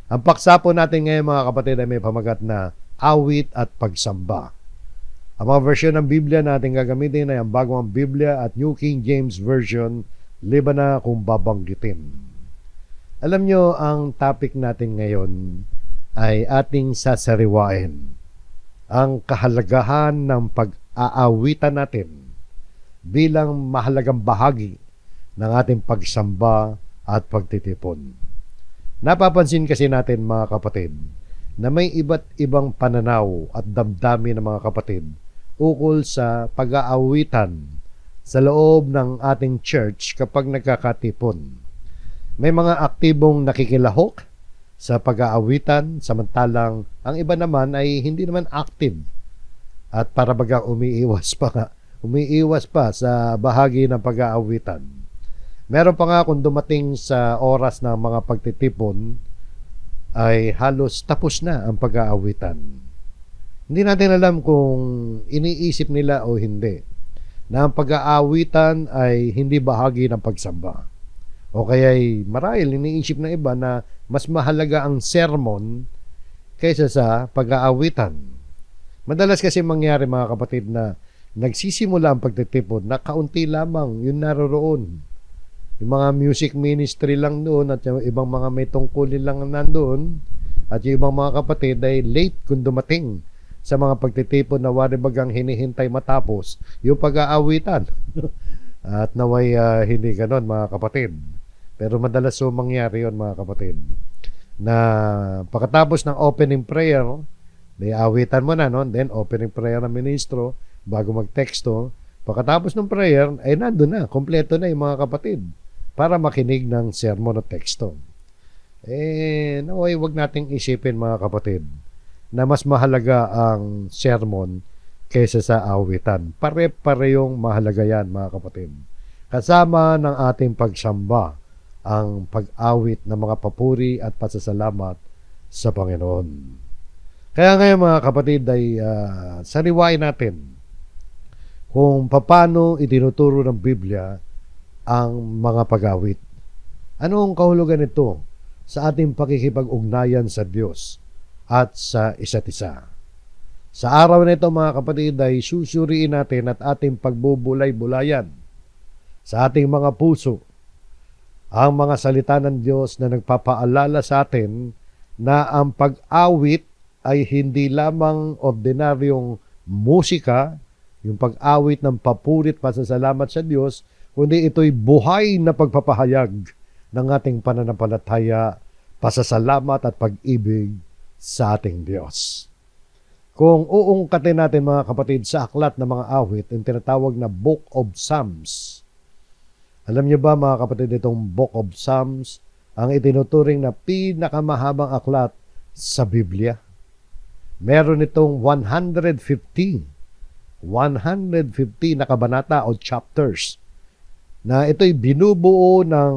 Ang paksa po natin ngayon mga kapatid ay may pamagat na awit at pagsamba. Ang mga version ng Biblia natin gagamitin ay ang Bagong Biblia at New King James Version, liban na kung babanggitin. Alam nyo, ang topic natin ngayon ay ating sasariwain. Ang kahalagahan ng pag-aawitan natin bilang mahalagang bahagi ng ating pagsamba at pagtitipon. Napapansin kasi natin mga kapatid na may iba't ibang pananaw at damdamin ng mga kapatid ukol sa pag-aawitan sa loob ng ating church kapag nagkakatipon. May mga aktibong nakikilahok sa pag-aawitan, samantalang ang iba naman ay hindi naman active at para bagang umiiwas pa sa bahagi ng pag-aawitan. Meron pa nga kung dumating sa oras ng mga pagtitipon ay halos tapos na ang pag-aawitan. Hindi natin alam kung iniisip nila o hindi na ang pag-aawitan ay hindi bahagi ng pagsamba. O kaya'y marahil iniisip na iba na mas mahalaga ang sermon kaysa sa pag-aawitan. Madalas kasi mangyari mga kapatid na nagsisimula ang pagtitipon na kaunti lamang yung naroroon. Yung mga music ministry lang doon at yung ibang mga may tungkulin lang nandoon at yung ibang mga kapatid ay late kung dumating sa mga pagtitipon na wari bagang hinihintay matapos yung pag-aawitan. At naway hindi ganon mga kapatid. Pero madalas so mangyari yun mga kapatid na pagkatapos ng opening prayer, may awitan mo na noon, then opening prayer ng ministro bago magteksto. Pagkatapos ng prayer ay nandun na, kompleto na yung mga kapatid para makinig ng sermon o teksto. Naway wag nating isipin mga kapatid na mas mahalaga ang sermon kaysa sa awitan. Pare-parehong mahalaga yan mga kapatid. Kasama ng ating pagsamba ang pag-awit ng mga papuri at pasasalamat sa Panginoon. Kaya ngayon mga kapatid ay sariwain natin kung paano itinuturo ng Biblia ang mga pag-awit. Ano ang kahulugan nito sa ating pakikipag-ugnayan sa Diyos at sa isa't isa? Sa araw na ito mga kapatid ay susuriin natin at ating pagbubulay-bulayan sa ating mga puso ang mga salita ng Diyos na nagpapaalala sa atin na ang pag-awit ay hindi lamang ordinaryong musika, yung pag-awit ng papurit pasasalamat sa Diyos, kundi ito'y buhay na pagpapahayag ng ating pananampalataya, pasasalamat at pag-ibig sa ating Diyos. Kung uungkatin natin mga kapatid sa aklat ng mga awit, yung tinatawag na Book of Psalms. Alam niyo ba mga kapatid, itong Book of Psalms ang itinuturing na pinakamahabang aklat sa Biblia. Meron itong 150 na kabanata o chapters na ito'y binubuo ng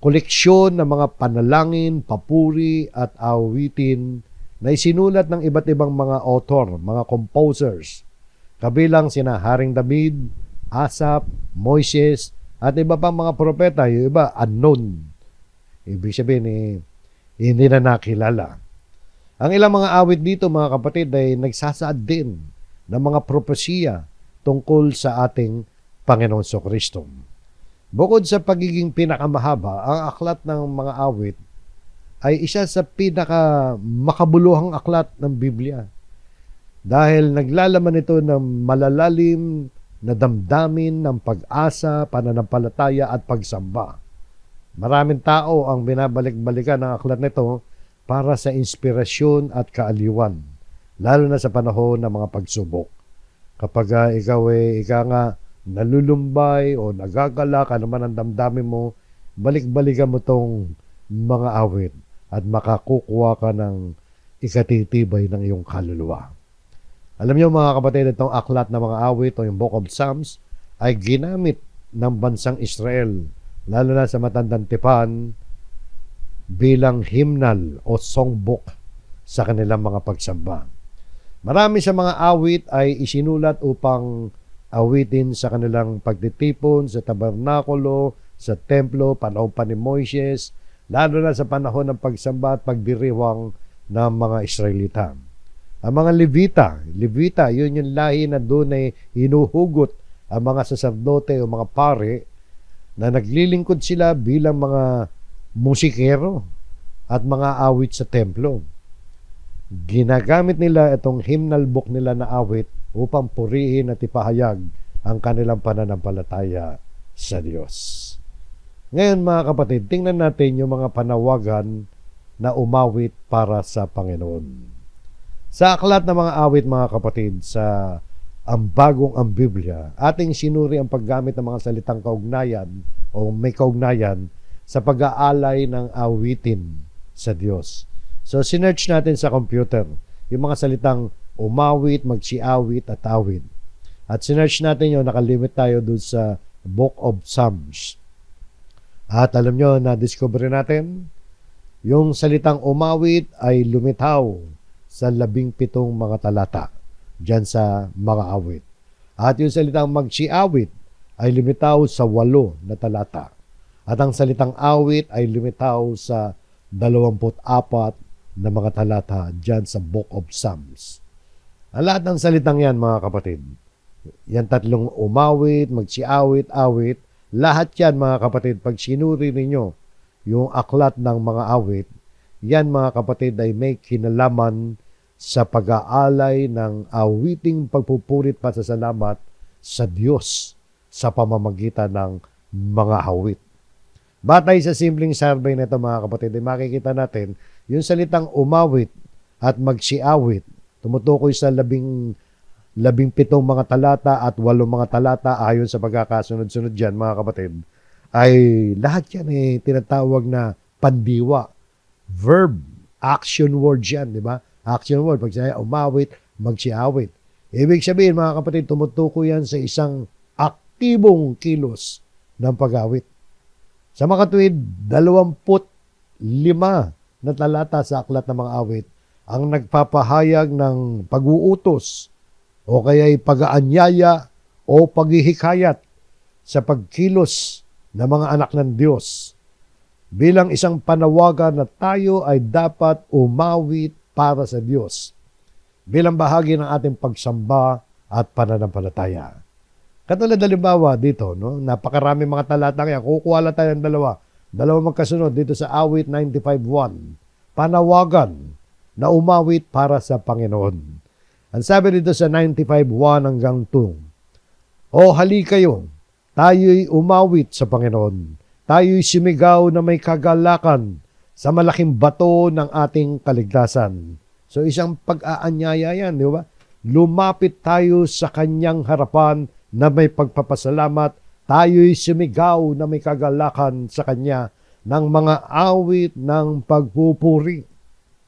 koleksyon ng mga panalangin, papuri at awitin na isinulat ng iba't ibang mga author, mga composers, kabilang sina Haring David, Asaph, Moises, at iba pang mga propeta, yung iba unknown. Ibig sabihin, hindi na nakilala. Ang ilang mga awit dito mga kapatid ay nagsasaad din ng mga propesiya tungkol sa ating Panginoon Kristo. Bukod sa pagiging pinakamahaba, ang aklat ng mga awit ay isa sa pinakamakabuluhang aklat ng Biblia. Dahil naglalaman ito ng malalalim na damdamin ng pag-asa, pananampalataya at pagsamba. Maraming tao ang binabalik-balikan ng aklat nito para sa inspirasyon at kaaliwan, lalo na sa panahon ng mga pagsubok. Kapag ikaw nalulumbay o nagagala ka naman ang damdamin mo, balik-balikan mo tong mga awit at makakukuha ka ng ikatitibay ng iyong kaluluwa. Alam niyo mga kapatid, itong aklat na mga awit o yung Book of Psalms ay ginamit ng bansang Israel, lalo na sa matandang tipan, bilang hymnal o songbook sa kanilang mga pagsamba. Marami sa mga awit ay isinulat upang awitin sa kanilang pagtitipon sa tabernakulo, sa templo, panahon pa ni Moises, lalo na sa panahon ng pagsamba at pagdiriwang ng mga Israelita. Ang mga Levita, yun yung lahi na doon ay hinuhugot ang mga saserdote o mga pare na naglilingkod sila bilang mga musikero at mga awit sa templo. Ginagamit nila itong hymnal book nila na awit upang purihin at ipahayag ang kanilang pananampalataya sa Diyos. Ngayon mga kapatid, tingnan natin yung mga panawagan na umawit para sa Panginoon. Sa aklat ng mga awit mga kapatid, sa ang Biblia, ating sinuri ang paggamit ng mga salitang kaugnayan o may kaugnayan sa pag-aalay ng awitin sa Diyos. So, sinearch natin sa computer yung mga salitang umawit, magsiawit at awit. At sinearch natin yun, nakalimit tayo doon sa Book of Psalms. At alam nyo, na-discover natin, yung salitang umawit ay lumitaw sa 17 mga talata dyan sa mga awit. At yung salitang magsiawit ay lumitaw sa 8 na talata. At ang salitang awit ay lumitaw sa 24 na mga talata dyan sa Book of Psalms. Ang lahat ng salitang yan mga kapatid, yan tatlong umawit, magsiawit, awit, lahat yan mga kapatid, pag sinuri ninyo yung aklat ng mga awit, yan mga kapatid ay may kinalaman sa pag-aalay ng awiting pagpupurit pasasalamat sa Diyos sa pamamagitan ng mga awit. Batay sa simpleng survey na ito mga kapatid, ay makikita natin yung salitang umawit at magsiawit, tumutukoy sa 17 mga talata at 8 mga talata ayon sa pagkakasunod-sunod dyan mga kapatid, ay lahat yan tinatawag na pandiwa. Verb, action word yan, di ba? Action word, pag siya umawit, magsiawit. Ibig sabihin mga kapatid, tumutukoy yan sa isang aktibong kilos ng pag-awit. Sa makatuwid, 25 na talata sa aklat ng mga awit ang nagpapahayag ng pag-uutos o kaya'y pag-aanyaya o paghihikayat sa pagkilos ng mga anak ng Diyos bilang isang panawagan na tayo ay dapat umawit para sa Diyos bilang bahagi ng ating pagsamba at pananampalataya. Katulad halimbawa dito, no? Napakarami mga talata kaya kukuha lang tayo ng dalawa magkasunod dito sa awit 95:1. Panawagan na umawit para sa Panginoon. Ang sabi dito sa 95:1 hanggang 2, O halikayo, tayo'y umawit sa Panginoon. Tayo'y sumigaw na may kagalakan sa malaking bato ng ating kaligtasan. So isang pag-aanyaya yan, di ba? Lumapit tayo sa kanyang harapan na may pagpapasalamat. Tayo'y sumigaw na may kagalakan sa kanya ng mga awit ng pagpupuri.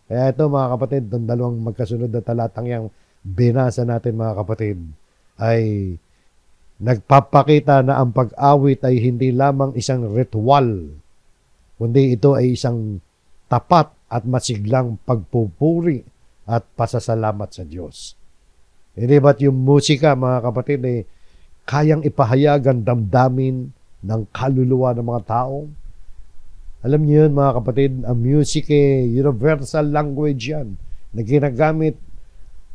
Kaya ito mga kapatid, ng dalawang magkasunod na talatang yang binasa natin mga kapatid, ay nagpapakita na ang pag-awit ay hindi lamang isang ritual, kundi ito ay isang tapat at masiglang pagpupuri at pasasalamat sa Diyos. Hindi ba't yung musika mga kapatid ay kayang ipahayag ang damdamin ng kaluluwa ng mga tao? Alam niyo yun mga kapatid, ang music universal language yan na ginagamit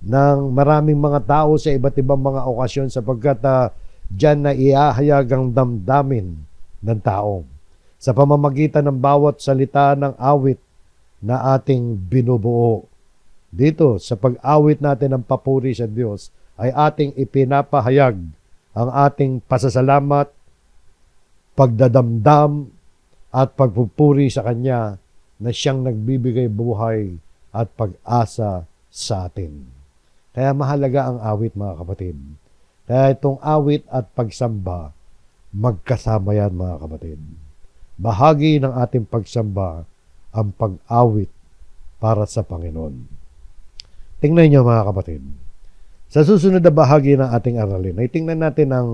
ng maraming mga tao sa iba't ibang mga okasyon sapagkat dyan na iahayag ang damdamin ng tao sa pamamagitan ng bawat salita ng awit na ating binubuo. Dito, sa pag-awit natin ng papuri sa Diyos, ay ating ipinapahayag ang ating pasasalamat, pagdadamdam, at pagpupuri sa Kanya na Siyang nagbibigay buhay at pag-asa sa atin. Kaya mahalaga ang awit mga kapatid. Kaya itong awit at pagsamba, magkasama yan mga kapatid. Bahagi ng ating pagsamba ang pag-awit para sa Panginoon. Tingnan niyo mga kapatid. Sa susunod na bahagi ng ating aralin, ay tingnan natin ang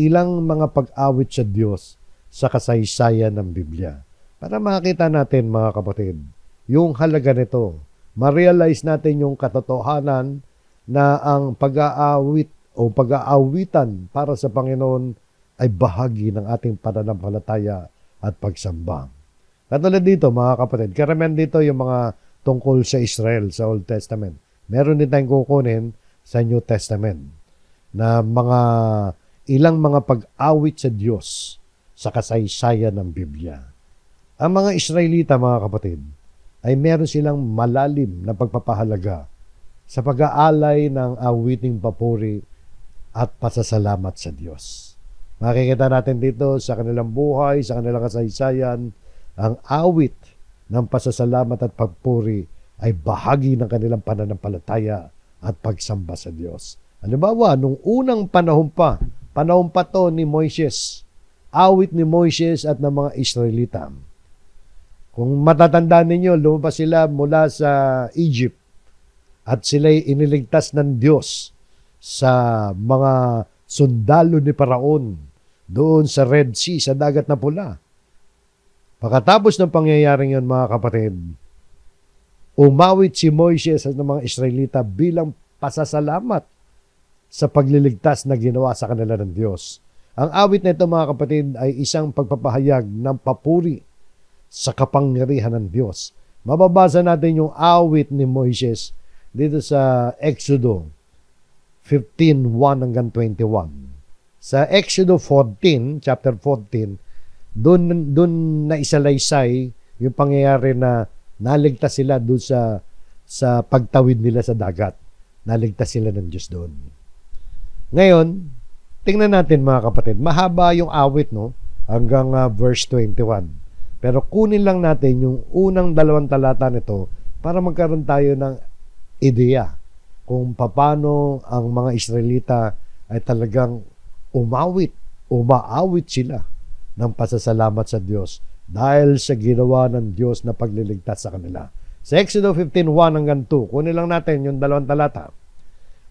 ilang mga pag-awit sa Diyos sa kasaysayan ng Biblia. Para makita natin mga kapatid, yung halaga nito. Ma-realize natin yung katotohanan na ang pag-aawit o pag-aawitan para sa Panginoon ay bahagi ng ating pananampalataya at pagsamba. Katulad dito, mga kapatid, karamihan dito yung mga tungkol sa Israel sa Old Testament. Meron din tayong kukunin sa New Testament na ilang mga pag-awit sa Diyos sa kasaysayan ng Biblia. Ang mga Israelita, mga kapatid, ay meron silang malalim na pagpapahalaga sa pag-aalay ng awiting papuri at pasasalamat sa Diyos. Makikita natin dito sa kanilang buhay, sa kanilang kasaysayan, ang awit ng pasasalamat at pagpuri ay bahagi ng kanilang pananampalataya at pagsamba sa Diyos. Halimbawa, nung unang panahon pa to ni Moises, awit ni Moises at ng mga Israelita. Kung matatandaan ninyo, lumabas sila mula sa Egypt at sila'y iniligtas ng Diyos sa mga sundalo ni Paraon doon sa Red Sea, sa dagat na pula. Pagkatapos ng pangyayaring yun, mga kapatid, umawit si Moises at ng mga Israelita bilang pasasalamat sa pagliligtas na ginawa sa kanila ng Diyos. Ang awit na ito, mga kapatid, ay isang pagpapahayag ng papuri sa kapangyarihan ng Diyos. Mababasa natin yung awit ni Moises dito sa Exodo 15:1 hanggang 21. Sa Exodo 14, chapter 14, doon na isalaysay yung pangyayari na naligtas sila doon sa pagtawid nila sa dagat. Naligtas sila ng Diyos doon. Ngayon, tingnan natin, mga kapatid. Mahaba yung awit, no? Hanggang verse 21. Pero kunin lang natin yung unang 2 talata nito para magkaroon tayo ng ideya kung paano ang mga Israelita ay talagang umaawit sila ng pasasalamat sa Diyos dahil sa ginawa ng Diyos na pagliligtas sa kanila. Sa Exodo 15:1 hanggang 2, kunin lang natin yung 2 talata.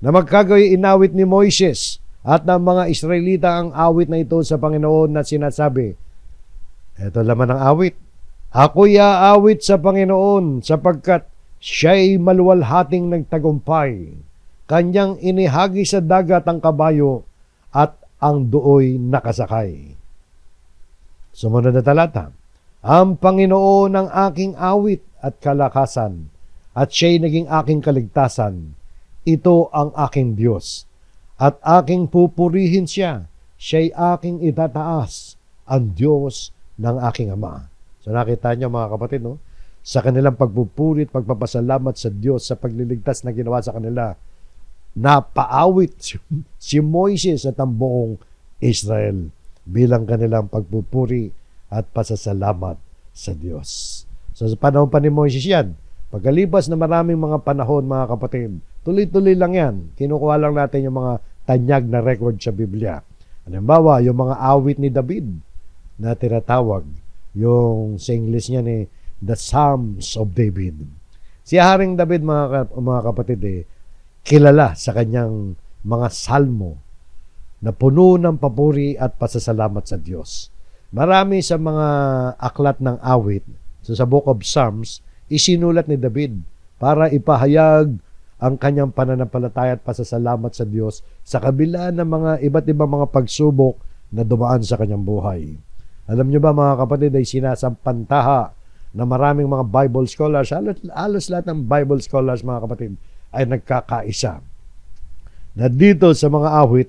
Na magkagayoy inawit ni Moises at ng mga Israelita ang awit na ito sa Panginoon na sinasabi. Ito laman ang awit. Ako'y aawit sa Panginoon sapagkat siya'y maluwalhating nagtagumpay. Kanyang inihagi sa dagat ang kabayo at ang duoy nakasakay. Sumunod na talata. Ang Panginoon ang aking awit at kalakasan, at siya'y naging aking kaligtasan. Ito ang aking Diyos, at aking pupurihin siya. Siya'y aking itataas, ang Diyos ng aking Ama. So nakita niyo, mga kapatid, no? Sa kanilang pagpupuri at pagpapasalamat sa Diyos sa pagliligtas na ginawa sa kanila, napaawit si Moises at ang buong Israel bilang kanilang pagpupuri at pasasalamat sa Diyos. So sa panahon pa ni Moises yan, pagkalipas na maraming mga panahon, mga kapatid, tuloy-tuloy lang yan. Kinukuha lang natin yung mga tanyag na record sa Biblia. Halimbawa, yung mga awit ni David na tinatawag, yung sa English niya ni The Psalms of David. Si Haring David, mga kapatid, kilala sa kanyang mga salmo na puno ng papuri at pasasalamat sa Diyos. Marami sa mga aklat ng awit, so sa Book of Psalms, isinulat ni David para ipahayag ang kanyang pananampalataya at pasasalamat sa Diyos sa kabila ng mga iba't ibang mga pagsubok na dumaan sa kanyang buhay. Alam niyo ba, mga kapatid, ay sinasampantaha na maraming mga Bible scholars, halos lahat ng Bible scholars, mga kapatid, ay nagkakaisa na dito sa mga awit,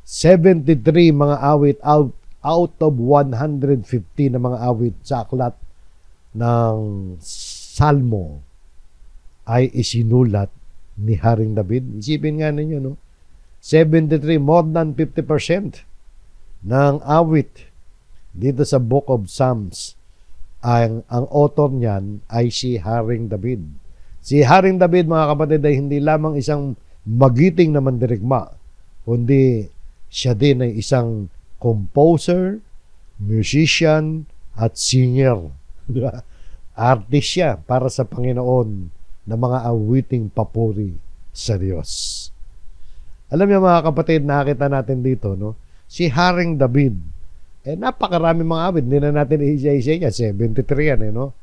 73 mga awit out of 150 na mga awit sa aklat ng Salmo ay isinulat ni Haring David. Isipin nga ninyo, no? 73, more than 50% ng awit dito sa Book of Psalms, ang author niyan ay si Haring David. Si Haring David, mga kapatid, ay hindi lamang isang magiting na mandirigma, kundi siya din ay isang composer, musician, at singer. Artist siya para sa Panginoon na mga awiting papuri sa Diyos. Alam niyo, mga kapatid, nakita natin dito, no? Si Haring David, napakarami mga awit. Hindi na natin isa-isa niya. 73 yan, no?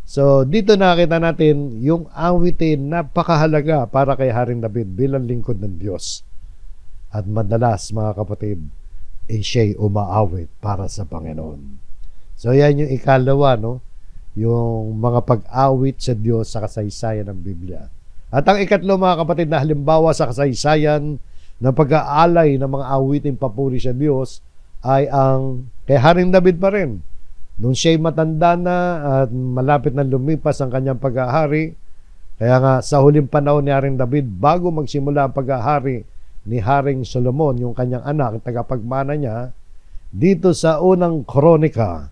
So, dito nakita natin yung awitin napakahalaga para kay Haring David bilang lingkod ng Diyos. At madalas, mga kapatid, siya'y umaawit para sa Panginoon. So yan yung ikalawa, no? Yung mga pag-awit sa Diyos sa kasaysayan ng Biblia. At ang ikatlo, mga kapatid, na halimbawa sa kasaysayan ng pag-aalay ng mga awiting papuri sa Diyos ay ang kay Haring David pa rin. Nung siya'y matanda na at malapit na lumipas ang kanyang pag-ahari, kaya nga sa huling panahon ni Haring David, bago magsimula ang pag-ahari ni Haring Solomon, yung kanyang anak, tagapagmana niya, dito sa unang Kronika,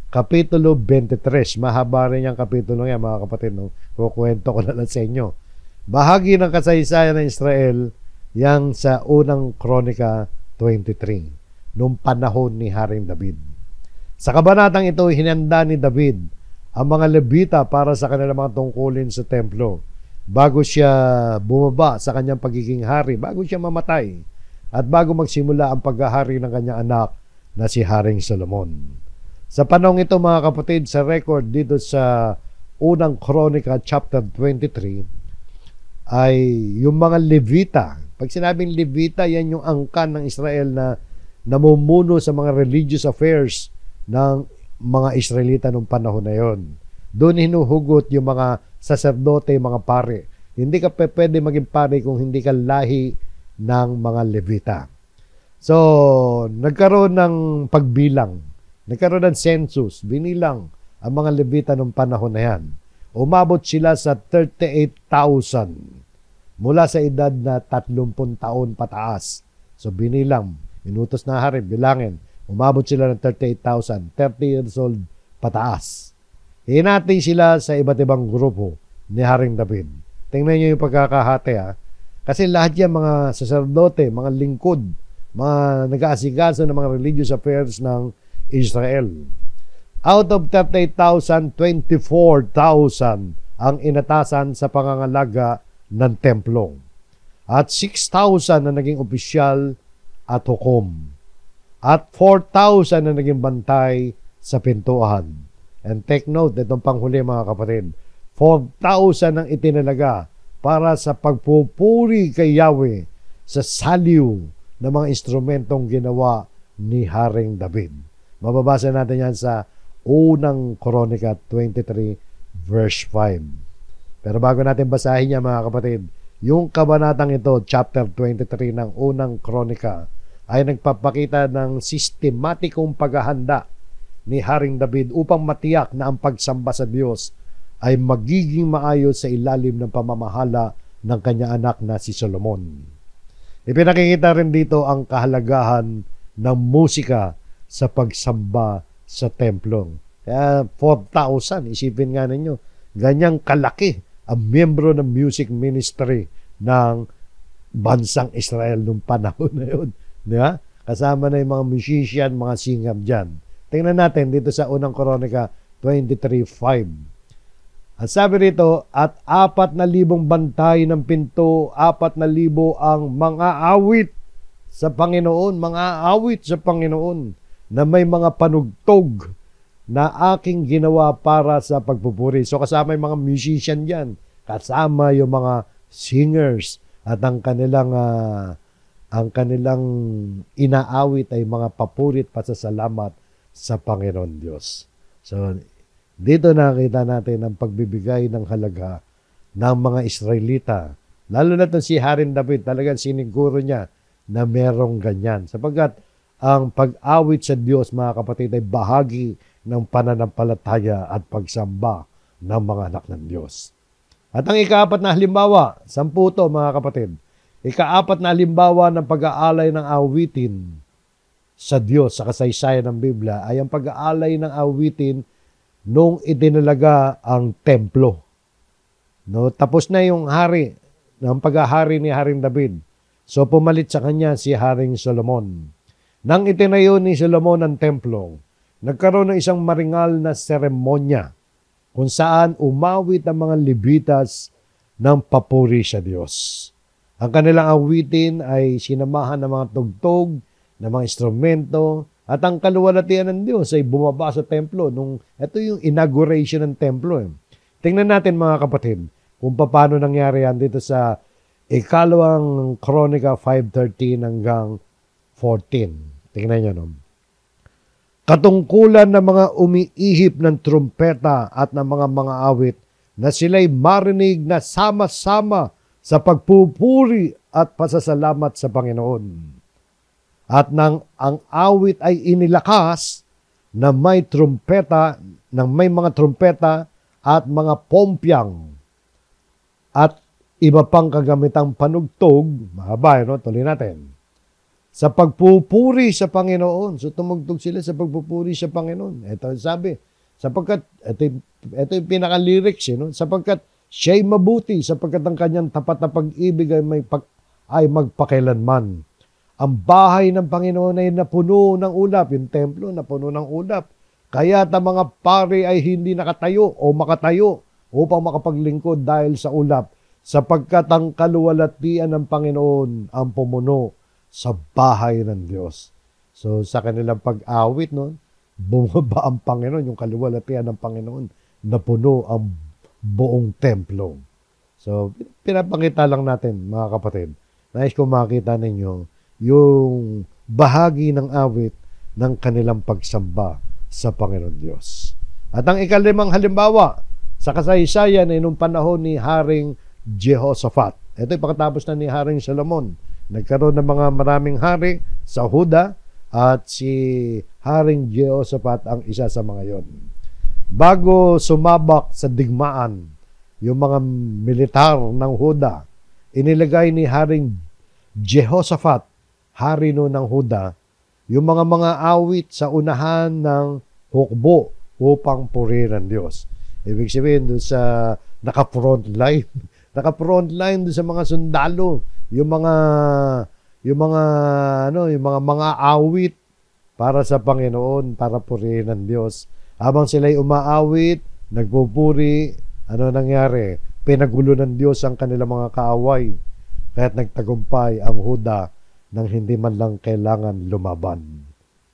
Kapitulo 23, mahaba rin yung kapitulo yan, mga kapatid, no? Kukwento ko na lang sa inyo. Bahagi ng kasaysayan ng Israel, yang sa unang Kronika 23, noong panahon ni Haring David. Sa kabanatang ito, hinanda ni David ang mga Levita para sa kanilang mga tungkulin sa templo bago siya bumaba sa kanyang pagiging hari, bago siya mamatay, at bago magsimula ang paghahari ng kanyang anak na si Haring Solomon. Sa panahon ito, mga kapatid, sa record dito sa unang Kronika chapter 23 ay yung mga Levita. Pag sinabing Levita, yan yung angkan ng Israel na namumuno sa mga religious affairs ng mga Israelita nung panahon na yon. Doon hinuhugot yung mga saserdote, mga pare. Hindi ka pwede maging pare kung hindi ka lahi ng mga Levita. So, nagkaroon ng pagbilang. Nagkaroon ng census, binilang ang mga Levita nung panahon na yan. Umabot sila sa 38,000 mula sa edad na 30 taon pataas. So binilang, inutos na hari, bilangin. Umabot sila ng 38,000, 30 years old pataas. Hinati sila sa iba't ibang grupo ni Haring David. Tingnan niyo yung pagkakahati, ha. Kasi lahat yan mga saserdote, mga lingkod, mga nag-aasikaso ng mga religious affairs ng Israel. Out of 38,000, 24,000 ang inatasan sa pangangalaga ng templo. At 6,000 na naging opisyal at hukom. At 4,000 na naging bantay sa pintuan. And take note, itong panghuli, mga kapatid, 4,000 ang itinalaga para sa pagpupuri kay Yahweh sa saliw ng mga instrumentong ginawa ni Haring David. Mababasa natin yan sa unang Kronika 23 verse 5. Pero bago natin basahin yan, mga kapatid, yung kabanatang ito, chapter 23 ng unang Kronika, ay nagpapakita ng sistematikong paghahanda ni Haring David upang matiyak na ang pagsamba sa Diyos ay magiging maayos sa ilalim ng pamamahala ng kanya anak na si Solomon. Ipinakikita rin dito ang kahalagahan ng musika sa pagsamba sa templo. Kaya 4,000, isipin nga ninyo, ganyang kalaki ang miyembro ng music ministry ng bansang Israel nung panahon na yun. Diba? Kasama na yung mga musician, mga singer dyan. Tingnan natin dito sa unang Kronika 23:5. At sabi rito, at 4,000 bantay ng pinto, 4,000 ang mga awit sa Panginoon, mga awit sa Panginoon, na may mga panugtog na aking ginawa para sa pagpupuri. So kasama yung mga musician dyan, kasama yung mga singers, at ang kanilang inaawit ay mga papurit pasasalamat sa Panginoon Diyos. So dito nakita natin ang pagbibigay ng halaga ng mga Israelita. Lalo na itong si Haring David, talagang siniguro niya na merong ganyan. Sapagkat ang pag-awit sa Diyos, mga kapatid, ay bahagi ng pananampalataya at pagsamba ng mga anak ng Diyos. At ang ikaapat na halimbawa, 10 to, mga kapatid. Ikaapat na halimbawa ng pag-aalay ng awitin sa Diyos sa kasaysayan ng Biblia ay ang pag-aalay ng awitin nung itinalaga ang templo. No, tapos na yung hari, ng pag-ahari ni Haring David. So pumalit sa kanya si Haring Solomon. Nang itinayo ni Solomon ang templo, nagkaroon ng isang maringal na seremonya kung saan umawit ang mga Levitas ng papuri sa Diyos. Ang kanilang awitin ay sinamahan ng mga tugtog, ng mga instrumento, at ang kaluwalhatian ng Diyos ay bumaba sa templo. Ito yung inauguration ng templo. Tingnan natin, mga kapatid, kung paano nangyari yan dito sa ikalawang Kronika 5:13 hanggang 14. Tingnan nyo, no? katungkulan ng mga umiihip ng trumpeta at ng mga awit na sila'y marinig na sama-sama sa pagpupuri at pasasalamat sa Panginoon. At nang ang awit ay inilakas na may trumpeta, ng may mga trumpeta at mga pompyang at iba pang kagamitang panugtog, mahaba, no? Tuloy natin. Sa pagpupuri sa Panginoon. So tumugtog sila sa pagpupuri sa Panginoon. Ito sabi, sapagkat, ito yung pinaka-lyrics, no? Sapagkat siya'y mabuti, sapagkat ang kanyang tapat na pag-ibig ay magpakailanman. Ang bahay ng Panginoon ay napuno ng ulap, yung templo napuno ng ulap. Kaya ang mga pari ay hindi nakatayo o makatayo upang makapaglingkod dahil sa ulap, sapagkat ang kaluwalhatian ng Panginoon ang pumuno sa bahay ng Diyos. So sa kanilang pag-awit, no, bumaba ang Panginoon, yung kaluwalhatian ng Panginoon, napuno ang buong templo. So pinapakita lang natin, mga kapatid, nais ko makita ninyo yung bahagi ng awit ng kanilang pagsamba sa Panginoon Diyos. At ang ikalimang halimbawa sa kasaysayan ay nung panahon ni Haring Jehoshaphat. Ito ay pagkatapos na ni Haring Solomon. Nagkaroon ng mga maraming hari sa Huda at si Haring Jehoshaphat ang isa sa mga yon. Bago sumabak sa digmaan yung mga militar ng Huda, inilagay ni Haring Jehoshaphat, hari no ng Huda, yung mga awit sa unahan ng hukbo upang purihin ang Diyos. Ibig sabihin doon sa naka-front line, naka-front line doon sa mga sundalo, yung mga awit para sa Panginoon, para purihin ang Diyos. Habang sila'y umaawit, nagpupuri, ano nangyari? Pinagulo ng Diyos ang kanilang mga kaaway. Kaya't nagtagumpay ang Huda nang hindi man lang kailangan lumaban.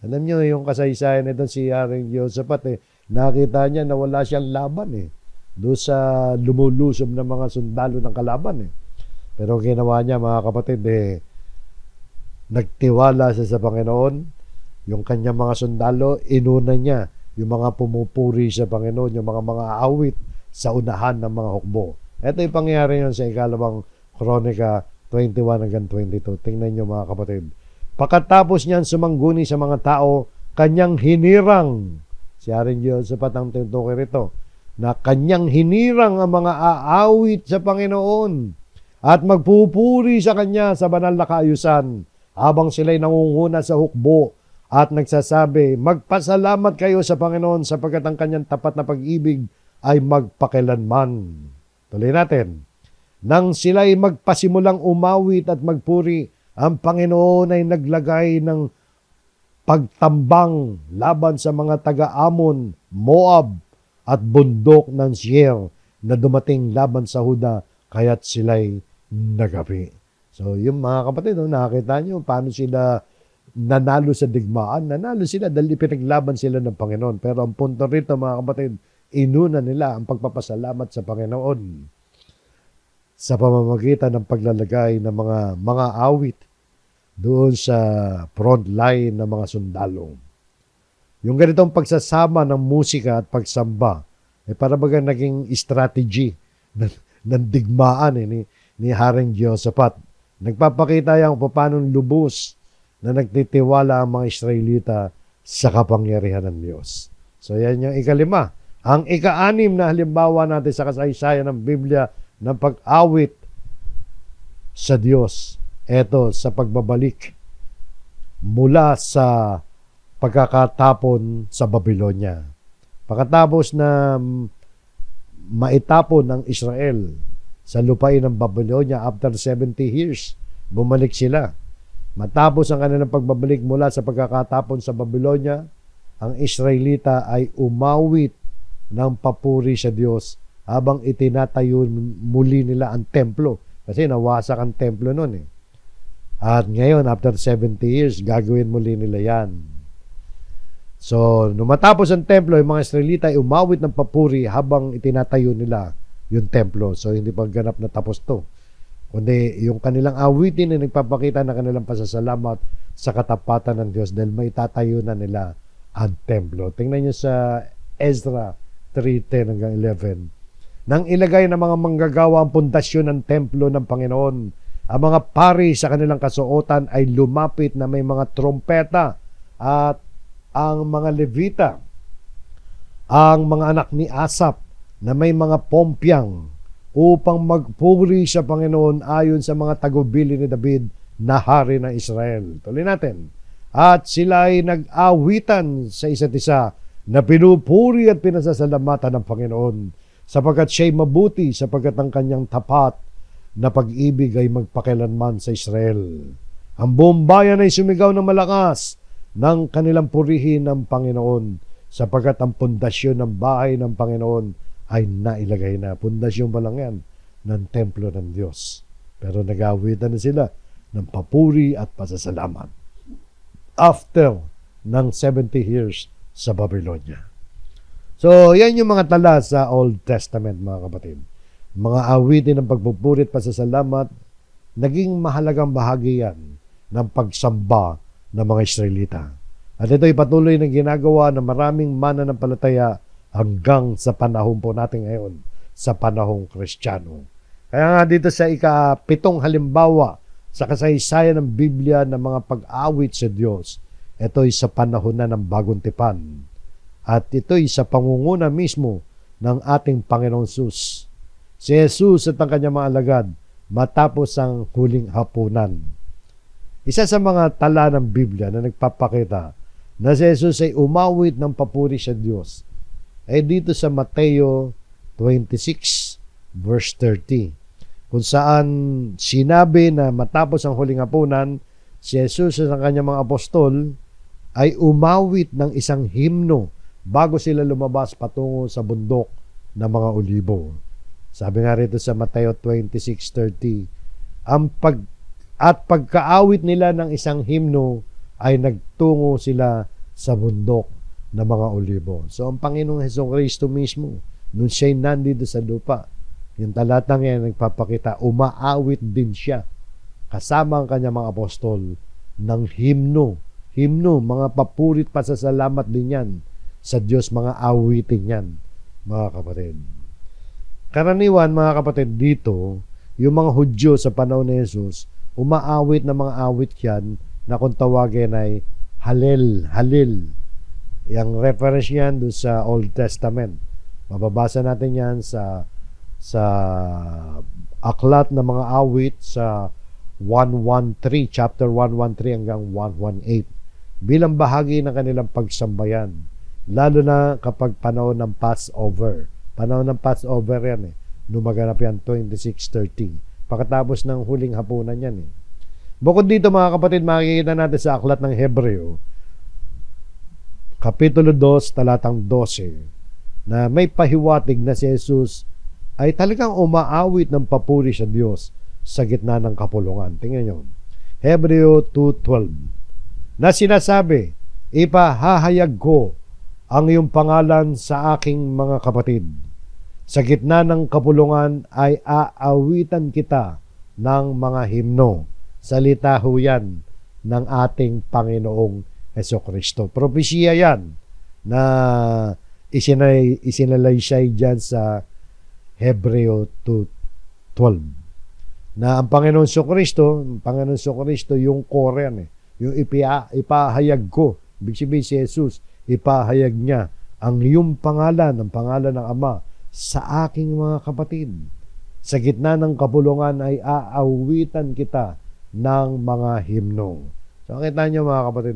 Alam niyo, yung kasaysayan nito si Haring Jehoshaphat, nakita niya na wala siyang laban doon sa lumulusob ng mga sundalo ng kalaban Pero ginawa niya, mga kapatid, nagtiwala siya sa Panginoon. Yung kanyang mga sundalo, inuna niya yung mga pumupuri sa Panginoon, yung mga awit sa unahan ng mga hukbo. Ito yung pangyayari yun sa ikalawang Kronika 21 hanggang 22. Tingnan niyo, mga kapatid. Pagkatapos niyan sumangguni sa mga tao, kanyang hinirang, si Haring Jehoshaphat ang tinutukoy rito, na kanyang hinirang ang mga aawit sa Panginoon at magpupuri sa kanya sa banal na kaayusan habang sila'y nangunguna sa hukbo at nagsasabi, magpasalamat kayo sa Panginoon sapagkat ang kanyang tapat na pag-ibig ay magpakilanman. Tuloy natin. Nang sila'y magpasimulang umawit at magpuri, ang Panginoon ay naglagay ng pagtambang laban sa mga taga-Amon, Moab at bundok ng Seir na dumating laban sa Huda, kaya't sila'y nagapi. So yung mga kapatid, nakakita nyo paano sila nanalo sa digmaan. Nanalo sila dahil pinaglaban sila ng Panginoon. Pero ang punto rito, mga kapatid, inuna nila ang pagpapasalamat sa Panginoon sa pamamagitan ng paglalagay ng mga awit doon sa front line ng mga sundalo. Yung ganitong pagsasama ng musika at pagsamba, para baga naging strategy ng digmaan ni Haring Jehoshaphat. Nagpapakita yan kung paano lubos na nagtitiwala ang mga Israelita sa kapangyarihan ng Diyos. So yan yung ikalima. Ang ika-anim na halimbawa natin sa kasaysayan ng Biblia ng pag-awit sa Diyos, eto sa pagbabalik mula sa pagkakatapon sa Babylonia. Pagkatapos na maitapon ng Israel sa lupain ng Babylonia after 70 years, bumalik sila. Matapos ang kanilang pagbabalik mula sa pagkakatapon sa Babylonia, ang Israelita ay umawit ng papuri sa Diyos habang itinatayo muli nila ang templo. Kasi nawasak ang templo noon At ngayon, after 70 years, gagawin muli nila yan. So, nung matapos ang templo, yung mga Israelita ay umawit ng papuri habang itinatayo nila yung templo. So, hindi pa ganap na tapos to. Kundi yung kanilang awitin na nagpapakita ng kanilang pasasalamat sa katapatan ng Diyos dahil may tatayo na nila at templo. Tingnan nyo sa Ezra 3:10 hanggang 11. Nang ilagay ng mga manggagawa ang pundasyon ng templo ng Panginoon, ang mga pari sa kanilang kasuotan ay lumapit na may mga trompeta, at ang mga Levita, ang mga anak ni Asap na may mga pompyang, upang magpuri sa Panginoon ayon sa mga tagubili ni David na hari ng Israel. Tuloy natin. At sila ay nag-awitan sa isa't isa na pinupuri at pinasasalamatan ng Panginoon, sapagkat siya'y mabuti, sapagkat ang kanyang tapat na pag-ibig ay magpakilanman sa Israel. Ang buong bayan ay sumigaw ng malakas ng kanilang purihin ng Panginoon, sapagkat ang pundasyon ng bahay ng Panginoon ay nailagay na. Pundasyon pa lang yan ng templo ng Diyos. Pero nag-awitan na sila ng papuri at pasasalamat after ng 70 years sa Babylonia. So, yan yung mga tala sa Old Testament, mga kapatid. Mga awitin ng pagpupuri at pasasalamat, naging mahalagang bahagi yan ng pagsamba ng mga Israelita. At ito'y patuloy na ginagawa ng maraming mananampalataya hanggang sa panahon po natin ngayon, sa panahong Kristiyano. Kaya nga dito sa ika-7 halimbawa sa kasaysayan ng Biblia ng mga pag-awit sa Diyos, ito'y sa panahon na ng Bagong Tipan. At ito'y sa pangunguna mismo ng ating Panginoong Sus. Si Jesus at ang kanyang mga alagad matapos ang huling hapunan. Isa sa mga tala ng Biblia na nagpapakita na si Jesus ay umawit ng papuri sa Diyos ay dito sa Mateo 26 verse 30, kung saan sinabi na matapos ang huling hapunan, si Jesus at ang kanyang mga apostol ay umawit ng isang himno bago sila lumabas patungo sa bundok ng mga Olibo. Sabi nga rito sa Mateo 26:30, pagkaawit nila ng isang himno ay nagtungo sila sa bundok ng mga Olibo. So ang Panginoong Hesukristo mismo, nung siya'y nandito sa lupa, yung talatang yan nagpapakita, umaawit din siya kasama ang kanyang mga apostol ng himno. Himno, mga papurit pasasalamat din yan sa Diyos, mga awitin yan, mga kapatid. Karaniwan, mga kapatid, dito, yung mga Hudyo sa panahon ni Jesus, umaawit na mga awit yan na kung tawagin ay Halel, Halil. Yung reference yan doon sa Old Testament. Mababasa natin yan sa aklat ng mga awit sa 113, chapter 113 hanggang 118. Bilang bahagi ng kanilang pagsambayan, lalo na kapag panahon ng Passover. Panahon ng Passover yan Lumaganap yan 26:30. Pagkatapos ng huling hapunan yan Bukod dito, mga kapatid, makikita natin sa aklat ng Hebreo, Kapitulo 2, talatang 12, na may pahiwatig na si Jesus ay talagang umaawit ng papuri sa Diyos sa gitna ng kapulungan. Tingnan nyo. Hebreo 2:12 na sinasabi, ipahahayag ko ang iyong pangalan sa aking mga kapatid. Sa gitna ng kapulungan ay aawitan kita ng mga himno. Salita ho yan ng ating Panginoong Hesukristo. Propesya yan na isinalaysay dyan sa Hebreo 2:12. Na ang Panginoong Hesukristo, yung core yan yung ipahayag ko. Ibig sabihin si Jesus, ipahayag niya ang iyong pangalan, ang pangalan ng Ama, sa aking mga kapatid. Sa gitna ng kapulungan ay aawitan kita ng mga himno. So, kita nyo, mga kapatid,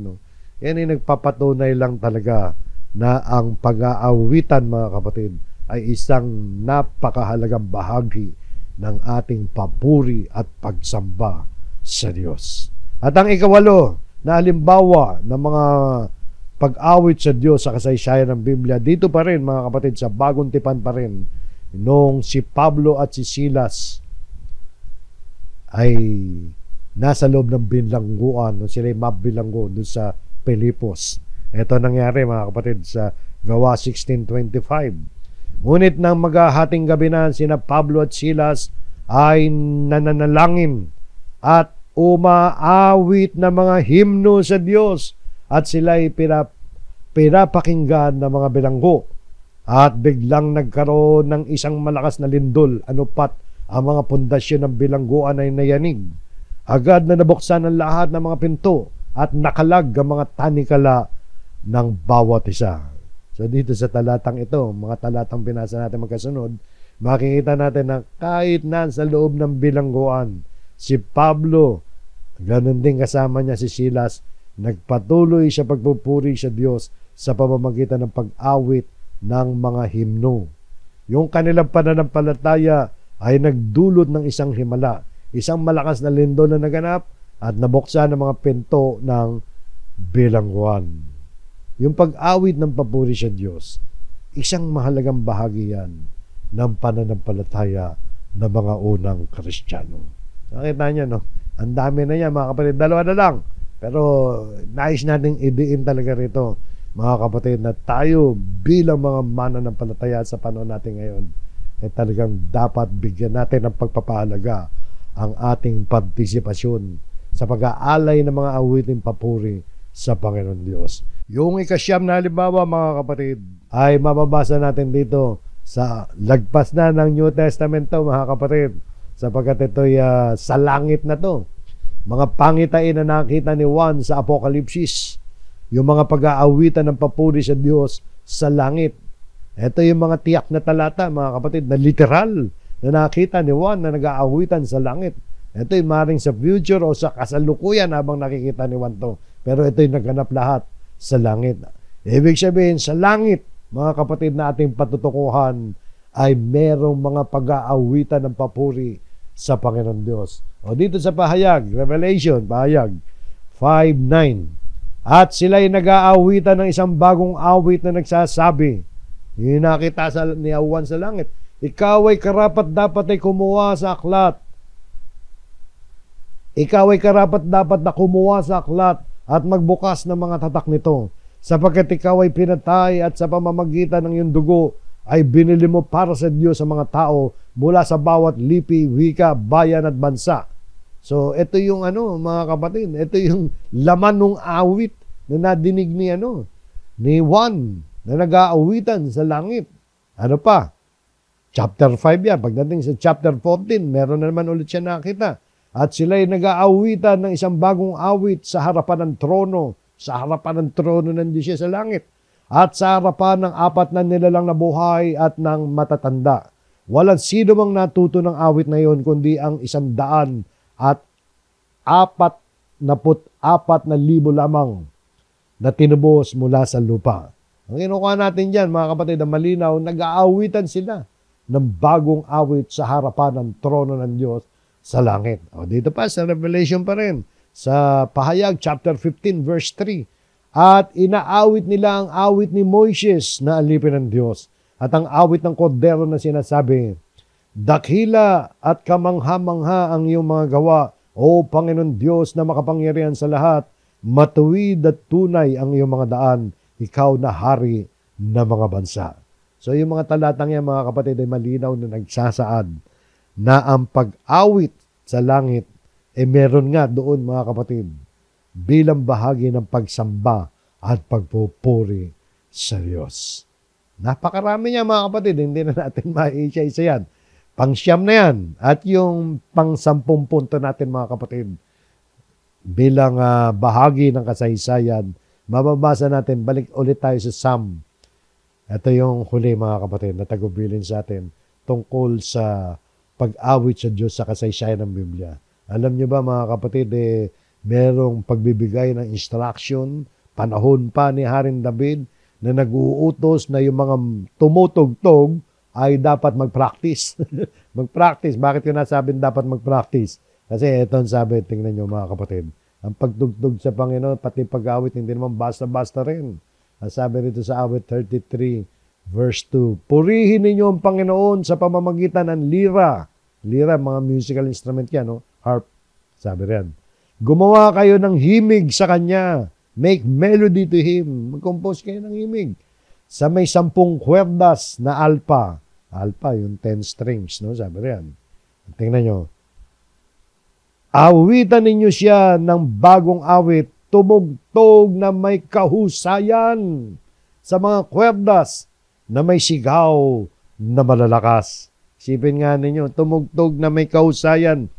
yan ay nagpapatunay lang talaga na ang pag-aawitan, mga kapatid, ay isang napakahalagang bahagi ng ating papuri at pagsamba sa Diyos. At ang ikawalo na halimbawa ng mga pag-awit sa Diyos sa kasaysayan ng Biblia, dito pa rin, mga kapatid, sa Bagong Tipan pa rin, nung si Pablo at si Silas ay nasa loob ng bilangguan, nung sila ay mabilanggo doon sa Pilipos. Ito nangyari, mga kapatid, sa Gawa 16:25. Ngunit nang maghahating gabi na, sina Pablo at Silas ay nananalangin at umaawit na mga himno sa Diyos, at sila ay pinapakinggan ng mga bilanggo at biglang nagkaroon ng isang malakas na lindol. Ano pat ang mga pundasyon ng bilangguan ay nayanig. Agad na nabuksan ang lahat ng mga pinto at nakalag ang mga tanikala ng bawat isa. So dito sa talatang ito, mga talatang binasa natin magkasunod, makikita natin na kahit na sa loob ng bilangguan, si Pablo, ganun din kasama niya si Silas, nagpatuloy sa pagpupuri sa Diyos sa pamamagitan ng pag-awit ng mga himno. Yung kanilang pananampalataya ay nagdulot ng isang himala, isang malakas na lindol na naganap at nabuksan ng mga pinto ng bilangguan. Yung pag-awit ng papuri sa Diyos, isang mahalagang bahagi yan ng pananampalataya ng mga unang Kristiyano. Nakita niyo, no? Ang dami na yan, mga kapatid. Dalawa na lang. Pero nais nating idiin talaga rito, mga kapatid, na tayo bilang mga mananampalataya sa panahon natin ngayon, talagang dapat bigyan natin ng pagpapahalaga ang ating partisipasyon sa pag-aalay ng mga awiting papuri sa Panginoon Diyos. Yung ikasyam na halimbawa, mga kapatid, ay mababasa natin dito sa lagpas na ng New Testamento, mga kapatid, sapagkat ito'y sa langit na to. Mga pangitain na nakita ni Juan sa Apokalipsis, yung mga pag-aawitan ng papuri sa Diyos sa langit. Ito yung mga tiyak na talata, mga kapatid, na literal na nakita ni Juan na nag-aawitan sa langit. Ito yung maring sa future o sa kasalukuyan habang nakikita ni Juan to. Pero ito yung naganap lahat sa langit. Ibig sabihin, sa langit, mga kapatid, na ating patutukuhan ay merong mga pag-aawitan ng papuri sa Panginoon Diyos. O dito sa pahayag, Revelation, pahayag 5:9. At sila'y nag-aawitan ng isang bagong awit na nagsasabi, yung nakita ni Juan sa langit, ikaw ay karapat-dapat ay kumuha sa aklat. Ikaw ay karapat-dapat na kumuha sa aklat at magbukas ng mga tatak nito, sapagkat ikaw ay pinatay at sa pamamagitan ng iyong dugo ay binili mo para sa Diyos sa mga tao mula sa bawat lipi, wika, bayan at bansa. So ito yung mga kapatid, ito yung laman ng awit na nadinig ni Juan na nag-aawitan sa langit. Ano pa? Chapter 5 yan. Pagdating sa chapter 14, meron na naman ulit siya nakita. At sila'y nag-aawitan ng isang bagong awit sa harapan ng trono. Sa harapan ng trono ng Diyos siya sa langit. At sa harapan ng apat na nilalang na buhay at ng matatanda. Walang sino mang natuto ng awit na yon kundi ang 144,000 lamang na tinubos mula sa lupa. Ang kinukuha natin dyan, mga kapatid, ang malinaw, nag-aawitan sila ng bagong awit sa harapan ng trono ng Diyos sa langit. O dito pa sa Revelation pa rin, sa Pahayag chapter 15 verse 3. At inaawit nila ang awit ni Moises na alipin ng Diyos at ang awit ng kordero na sinasabi, dakila at kamangha-mangha ang iyong mga gawa, O Panginoon Diyos na makapangyarihan sa lahat, matuwid at tunay ang iyong mga daan, ikaw na hari ng mga bansa. So yung mga talatang yan, mga kapatid, ay malinaw na nagsasaad na ang pag-awit sa langit meron nga doon, mga kapatid, bilang bahagi ng pagsamba at pagpupuri sa Diyos. Napakarami niya, mga kapatid, hindi na natin maisa-isa yan. Pang-siyam na yan. At yung pang-10 punto natin, mga kapatid, bilang bahagi ng kasaysayan, mababasa natin, balik ulit tayo sa Psalm. Ito yung huli, mga kapatid, na tagubilin sa atin tungkol sa pag-awit sa Diyos sa kasaysayan ng Biblia. Alam niyo ba, mga kapatid, merong pagbibigay ng instruction, panahon pa ni Haring David, na nag-uutos na yung mga tumutugtog ay dapat mag-practice. Mag-practice. Bakit ko nasabing dapat mag-practice? Kasi ito ang sabi, tingnan nyo, mga kapatid, ang pagtugtog sa Panginoon, pati pag-awit, hindi naman basta-basta rin. Ang sabi rito sa awit 33, verse 2, purihin ninyo ang Panginoon sa pamamagitan ng lira. Lira, mga musical instrument yan, no? Harp, sabi rin. Gumawa kayo ng himig sa Kanya. Make melody to Him. Mag-compose kayo ng himig. Sa may 10 kwerdas na alpa. Alpa, yung 10 strings, no? Sabi rin. Tingnan nyo. Awitan ninyo siya ng bagong awit, tumugtog na may kahusayan. sa mga kwerdas na may sigaw na malalakas. Isipin nga ninyo, tumugtog na may kahusayan,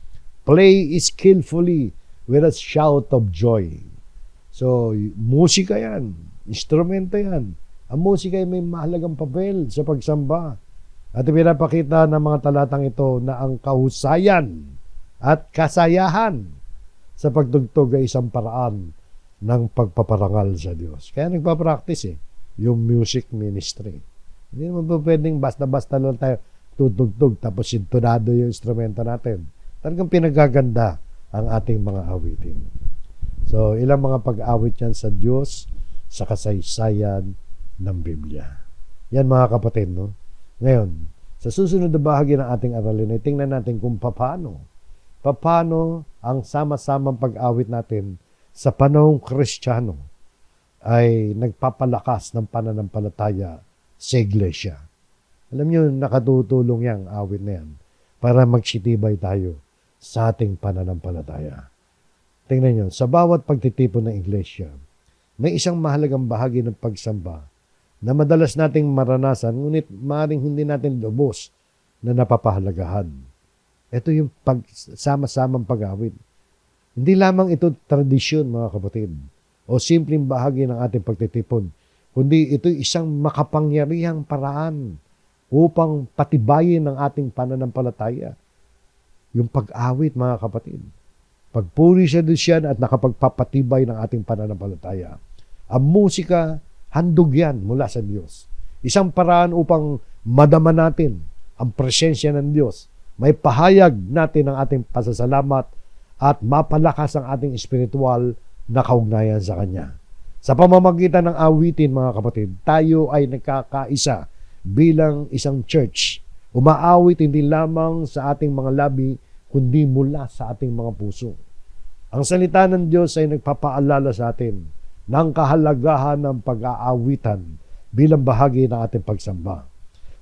play skillfully with a shout of joy. So, musika yan, instrumento yan. Ang musika ay may mahalagang papel sa pagsamba. At pinapakita ng mga talatang ito na ang kahusayan at kasayahan sa pagtugtog ay isang paraan ng pagpaparangal sa Diyos. Kaya nagpa-practice yung music ministry. Hindi naman po pwedeng basta-basta lang tayo tutugtog tapos sintonado yung instrumento natin. Talagang pinagaganda ang ating mga awitin. So, ilang mga pag-awit yan sa Diyos sa kasaysayan ng Biblia. Yan mga kapatid, no? Ngayon, sa susunod na bahagi ng ating aralin ay tingnan natin kung paano ang sama-samang pag-awit natin sa panahong Kristiyano ay nagpapalakas ng pananampalataya sa iglesia. Alam nyo, nakatutulong yang awit na yan para magsitibay tayo sa ating pananampalataya. Tingnan nyo, sa bawat pagtitipon ng iglesia, may isang mahalagang bahagi ng pagsamba na madalas nating maranasan, ngunit maaaring hindi natin lubos na napapahalagahan. Ito yung sama-samang pag-awit. Hindi lamang ito tradisyon, mga kapatid, o simpleng bahagi ng ating pagtitipon, kundi ito isang makapangyarihang paraan upang patibayin ang ating pananampalataya. Yung pag-awit, mga kapatid. Pagpuri sa Diyos yan at nakapagpapatibay ng ating pananampalataya. Ang musika, handog yan mula sa Diyos. Isang paraan upang madama natin ang presensya ng Diyos. May pahayag natin ang ating pasasalamat at mapalakas ang ating espiritual na kaugnayan sa Kanya. Sa pamamagitan ng awitin, mga kapatid, tayo ay nagkakaisa bilang isang church. Umaawit hindi lamang sa ating mga labi, kundi mula sa ating mga puso. Ang salita ng Diyos ay nagpapaalala sa atin ng kahalagahan ng pag-aawitan bilang bahagi ng ating pagsamba.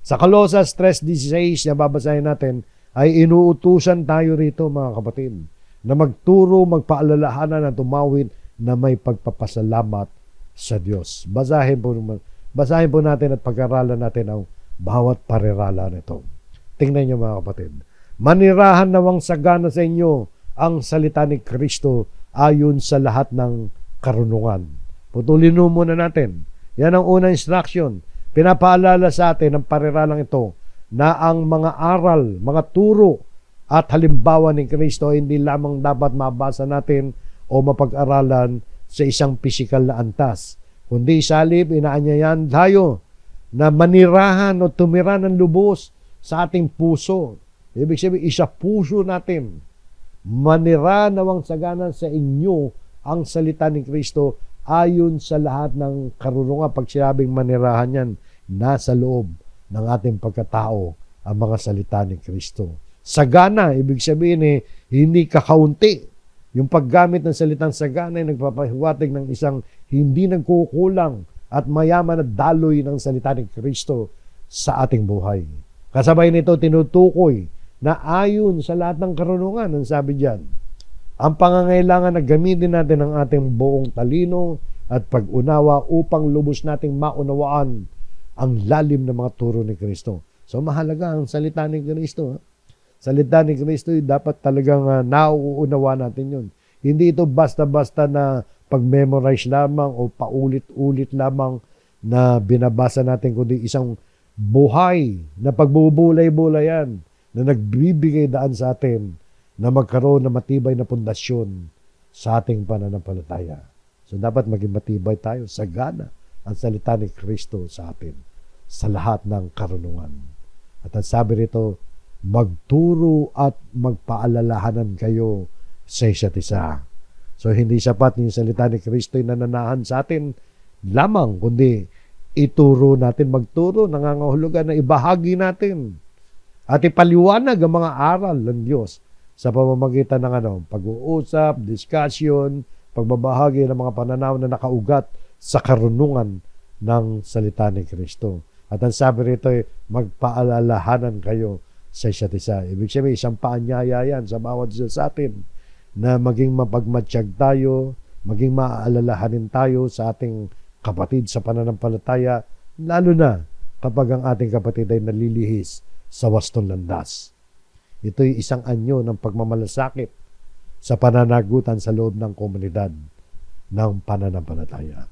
Sa Colosas 3:16 na babasahin natin, ay inuutusan tayo rito, mga kapatid, na magturo, magpaalalahanan at tumawid na may pagpapasalamat sa Diyos. Basahin po natin at pag-aralan natin ang bawat parirala nito. Tingnan niyo, mga kapatid. Manirahan nawang sagana sa inyo ang salita ni Kristo ayon sa lahat ng karunungan. Putulin muna natin. Yan ang unang instruction. Pinapaalala sa atin ang pariralang ito na ang mga aral, mga turo at halimbawa ni Kristo ay hindi lamang dapat mabasa natin o mapag-aralan sa isang pisikal na antas, kundi salib, inaanyayan tayo na manirahan o tumira ng lubos sa ating puso. Ibig sabihin, isa puso natin. Manira nawang sagana sa inyo ang salita ni Kristo ayon sa lahat ng karunungan. Pag sinabing manirahan yan, nasa loob ng ating pagkatao ang mga salita ni Kristo. Sagana, ibig sabihin hindi kakaunti. Yung paggamit ng salitang sagana ay nagpapahiwatig ng isang hindi nagkukulang at mayaman na daloy ng salita ni Kristo sa ating buhay. Kasabay nito, tinutukoy na ayon sa lahat ng karunungan, ang sabi diyan, ang pangangailangan na gamitin natin ang ating buong talino at pag-unawa upang lubos nating maunawaan ang lalim ng mga turo ni Kristo. So mahalaga ang salita ni Kristo. Salita ni Kristo, dapat talagang nauunawa natin yun. Hindi ito basta-basta na pag-memorize lamang o paulit-ulit lamang na binabasa natin, kundi isang buhay na pagbubulay-bulayan na nagbibigay daan sa atin na magkaroon ng matibay na pundasyon sa ating pananampalataya. So dapat maging matibay tayo, sagana ang salita ni Kristo sa atin sa lahat ng karunungan. At ang sabi rito, magturo at magpaalalahanan kayo sa isa't isa. So hindi sapat yung salita ni Kristo na nananahan sa atin lamang, kundi ituro natin, magturo, nangangahulugan na ibahagi natin at ipaliwanag ang mga aral ng Diyos sa pamamagitan ng pag-uusap, discussion, pagbabahagi ng mga pananaw na nakaugat sa karunungan ng salita ni Kristo. At ang sabi rito ay magpaalalahanan kayo sa isa't isa. Ibig sabihin, isang paanyaya yan sa bawat isa sa atin na maging mapagmatsyag tayo, maging maaalalahanin tayo sa ating kapatid sa pananampalataya, lalo na kapag ang ating kapatid ay nalilihis sa wastong landas. Ito'y isang anyo ng pagmamalasakit sa pananagutan sa loob ng komunidad ng pananampalataya,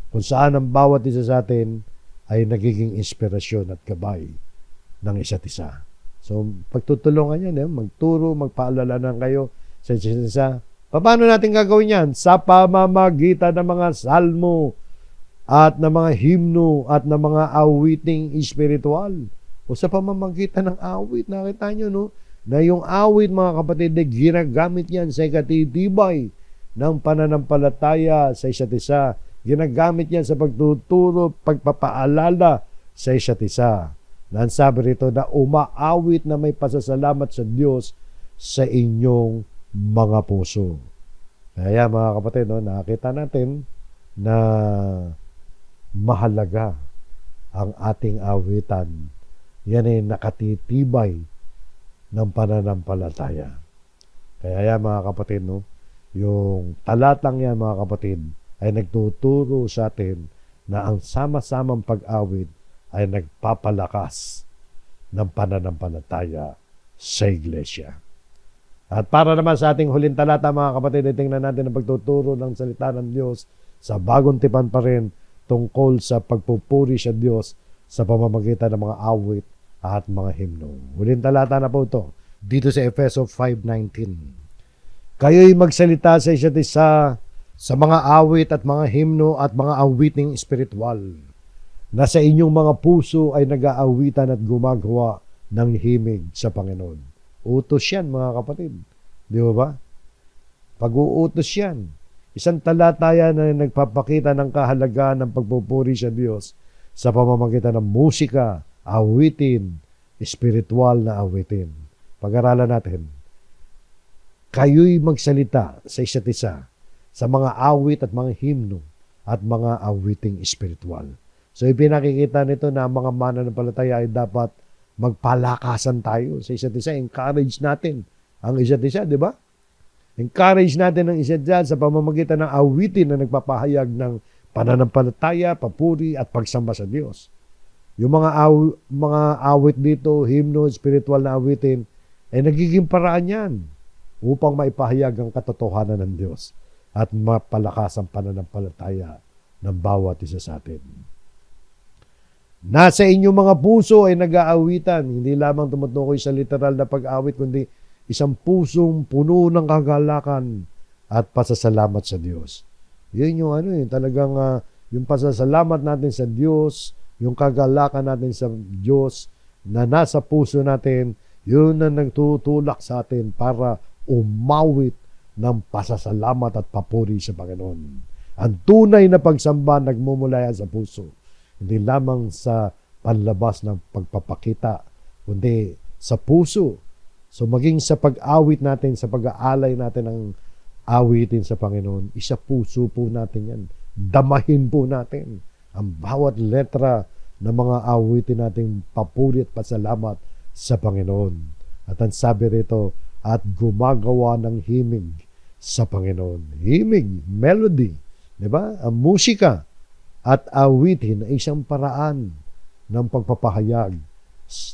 kung saan ang bawat isa sa atin ay nagiging inspirasyon at gabay ng isa't isa. So, pagtutulungan yan, magturo, magpaalalanan kayo sa isa't isa. Paano natin gagawin yan? Sa pamamagitan ng mga salmo at ng mga himno at ng mga awiting espiritual. O sa pamamagitan ng awit, nakita nyo, no? Na yung awit, mga kapatid, ginagamit yan sa ikatitibay ng pananampalataya sa isa't isa. Ginagamit yan sa pagtuturo, pagpapaalala sa isa't isa. Na ang sabi rito na umaawit na may pasasalamat sa Diyos sa inyong mga puso. Kaya mga kapatid, no, nakita natin na mahalaga ang ating awitan. Yan ay nakatitibay ng pananampalataya. Kaya yan mga kapatid, no, yung talatang yan mga kapatid ay nagtuturo sa atin na ang sama-samang pag-awit ay nagpapalakas ng pananampalataya sa iglesia. At para naman sa ating huling talata mga kapatid, tingnan natin ang pagtuturo ng salita ng Diyos sa bagong tipan pa rin tungkol sa pagpupuri sa Diyos sa pamamagitan ng mga awit at mga himno. Huling talata na po ito, dito sa Efeso 5:19. Kayo'y magsalita sa isa't isa sa mga awit at mga himno at mga awiting espiritual, na sa inyong mga puso ay nag-aawitan at gumagawa ng himig sa Panginoon. Utos yan mga kapatid. Di ba? Pag-uutos yan. Isang talata yan na nagpapakita ng kahalagahan ng pagpupuri sa Diyos sa pamamagitan ng musika, awitin, espiritual na awitin. Pag-aralan natin. Kayo'y magsalita sa isa't isa sa mga awit at mga himno at mga awiting espiritual. So ipinakikita nito na ang mga mananampalataya ay dapat magpalakasan tayo sa isa't isa. Encourage natin ang isa't isa, di ba? Encourage natin ang isa't isa sa pamamagitan ng awitin na nagpapahayag ng pananampalataya, papuri at pagsamba sa Diyos. Yung mga awit dito, himno, spiritual na awitin, ay nagiging paraan yan upang maipahayag ang katotohanan ng Diyos at mapalakas ang pananampalataya ng bawat isa sa atin. Nasa inyong mga puso ay nag-aawitan, hindi lamang tumutukoy sa literal na pag-awit, kundi isang pusong puno ng kagalakan at pasasalamat sa Diyos. Yun yung talagang yung pasasalamat natin sa Diyos, yung kagalakan natin sa Diyos na nasa puso natin, yun na nagtutulak sa atin para umawit ng pasasalamat at papuri sa Panginoon. Ang tunay na pagsamba nagmumula yan sa puso. Hindi lamang sa panlabas ng pagpapakita, kundi sa puso. So maging sa pag-awit natin, sa pag-aalay natin ng awitin sa Panginoon, isa puso po natin yan. Damahin po natin ang bawat letra ng mga awitin nating papuri at pasalamat sa Panginoon. At ang sabi rito, at gumagawa ng himig sa Panginoon. Himig, melody, di ba? Ang musika at awitin ay isang paraan ng pagpapahayag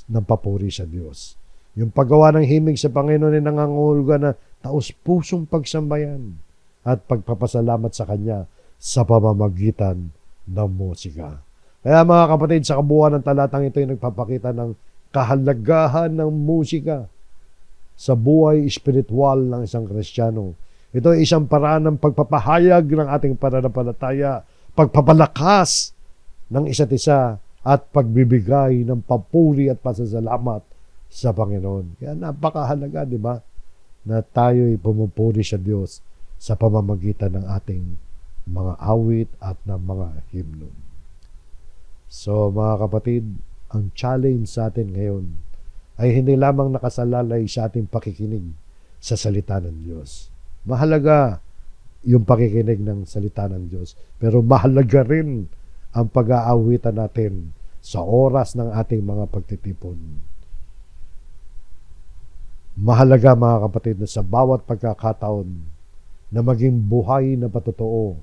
ng papuri sa Diyos. Yung paggawa ng himig sa Panginoon ay nangangahulugan na taos-pusong pagsambayan at pagpapasalamat sa Kanya sa pamamagitan ng musika. Kaya mga kapatid, sa kabuuan ng talatang ito ay nagpapakita ng kahalagahan ng musika sa buhay espiritual ng isang Kristiyano. Ito ay isang paraan ng pagpapahayag ng ating pananampalataya, pagpapalakas ng isa't isa at pagbibigay ng papuri at pasasalamat sa Panginoon. Kaya napakahalaga, di ba, na tayo'y pumupuri sa Diyos sa pamamagitan ng ating mga awit at ng mga himno. So mga kapatid, ang challenge sa atin ngayon ay hindi lamang nakasalalay sa ating pakikinig sa salita ng Diyos. Mahalaga yung pakikinig ng salita ng Diyos, pero mahalaga rin ang pag-aawitan natin sa oras ng ating mga pagtitipon. Mahalaga mga kapatid na sa bawat pagkakataon na maging buhay na patotoo,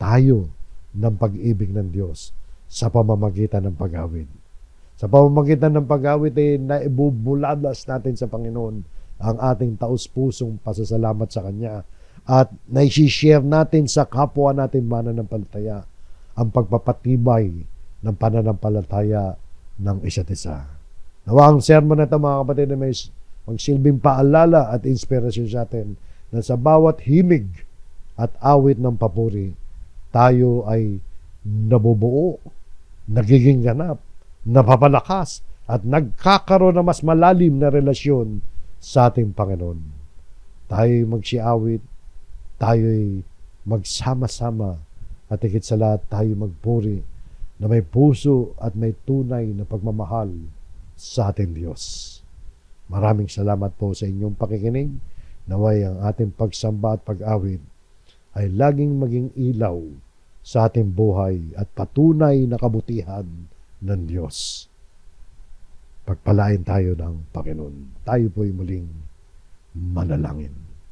tayo ng pag-ibig ng Diyos sa pamamagitan ng pag-awit. Sa pamamagitan ng pag-awit ay naibubuladas natin sa Panginoon ang ating taus-pusong pasasalamat sa Kanya at naishishare natin sa kapwa natin mananampalataya ang pagpapatibay ng pananampalataya ng isa't isa. Nawa ang sermon na ito mga kapatid ay may magsilbing paalala at inspirasyon sa atin na sa bawat himig at awit ng papuri, tayo ay nabubuo, nagiging ganap, napapalakas, at nagkakaroon ng mas malalim na relasyon sa ating Panginoon. Tayo'y magsiawit, tayo'y magsama-sama, at higit sa lahat tayo magpuri na may puso at may tunay na pagmamahal sa ating Diyos. Maraming salamat po sa inyong pakikinig. Naway ang ating pagsamba at pag-awit ay laging maging ilaw sa ating buhay at patunay na kabutihan ng Diyos. Pagpalain tayo ng Panginoon. Tayo po'y muling manalangin.